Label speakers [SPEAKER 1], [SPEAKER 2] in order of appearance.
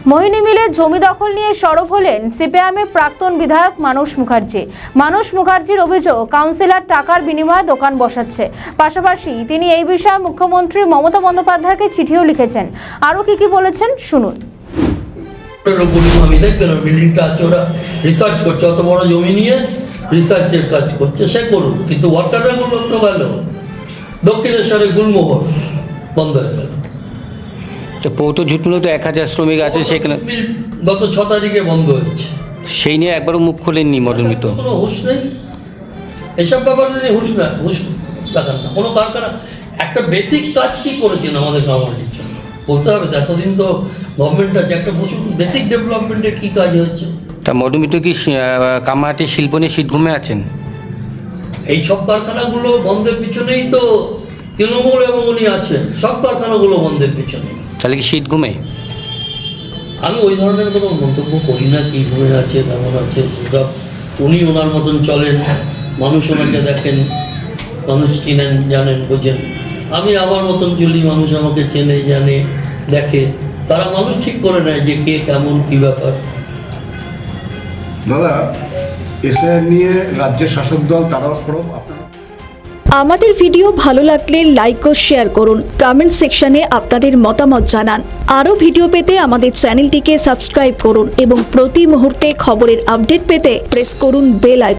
[SPEAKER 1] মোহিনী মিলে জমি দখল নিয়ে সরব হলেন সিপিআইএমের প্রাক্তন বিধায়ক মানস মুখার্জি। মানস মুখার্জির অভিযোগ, কাউন্সিলর টাকার বিনিময়ে দোকান বসাচ্ছে। পাশাপাশি তিনি এই বিষয়ে মুখ্যমন্ত্রী মমতা বন্দ্যোপাধ্যায়কে চিঠিও লিখেছেন। আরও কি বলেছেন শুনুন।
[SPEAKER 2] আমি দেখবেন বিল্ডিংটা আছে, ওরা রিসার্চ করছে, অত বড় জমি নিয়ে রিসার্চের কাজ করছে, সে করুন, কিন্তু ওয়াটাররা গুলো তো গেল দক্ষিণেশ্বরে গুলমোহর বন্ধ হয়ে গেল।
[SPEAKER 3] পৌত ঝুটমিলে তো 1000 শ্রমিক আছে, সেখানে
[SPEAKER 2] গত 6 তারিখে বন্ধ হয়েছে।
[SPEAKER 3] সেই নিয়ে একবারও মুখ খোলেননি মদন মিত্র।
[SPEAKER 2] কোনো হুঁশ নেই এসব ব্যাপারে, হুঁশ দেখান না। কোনো কারখানা একটা বেসিক কাজ কি করেছেন আমাদের গভর্নমেন্টের জন্য বলতে হবে। এতদিন তো গভর্নমেন্ট আছে, একটা প্রচুর বেসিক ডেভেলপমেন্টের কি কাজ হয়েছে?
[SPEAKER 3] তা মদন মিত্র কি কামারহাটি শিল্প নিয়ে শীত ঘুমে আছেন?
[SPEAKER 2] এই সব কারখানাগুলো বন্ধের পিছনেই তো তৃণমূল এবং উনি আছেন। সব কারখানাগুলো বন্ধের পিছনে,
[SPEAKER 3] তাহলে কি শীত ঘুমে?
[SPEAKER 2] আমি ওই ধরনের কোনো মন্তব্য করি না। কি ঘুমে আছে, কেমন আছে, সব উনি ওনার মতন চলেন। মানুষ ওনাকে দেখেন, মানুষ চিনেন, জানেন, বোঝেন। আমি আমার মতন চলি, মানুষ আমাকে চেনে, জানে, দেখে। তারা মানুষ ঠিক করে নেয় যে কে কেমন, কি ব্যাপার।
[SPEAKER 4] দাদা, এসআইআর নিয়ে রাজ্যের শাসক দল তারাও সরব।
[SPEAKER 5] আমাদের ভিডিও ভালো লাগলে লাইক ও শেয়ার করুন, কমেন্ট সেকশনে আপনাদের মতামত জানান। আরও ভিডিও পেতে আমাদের চ্যানেলটিকে সাবস্ক্রাইব করুন এবং প্রতি মুহূর্তে খবরের আপডেট পেতে প্রেস করুন বেল আইকন।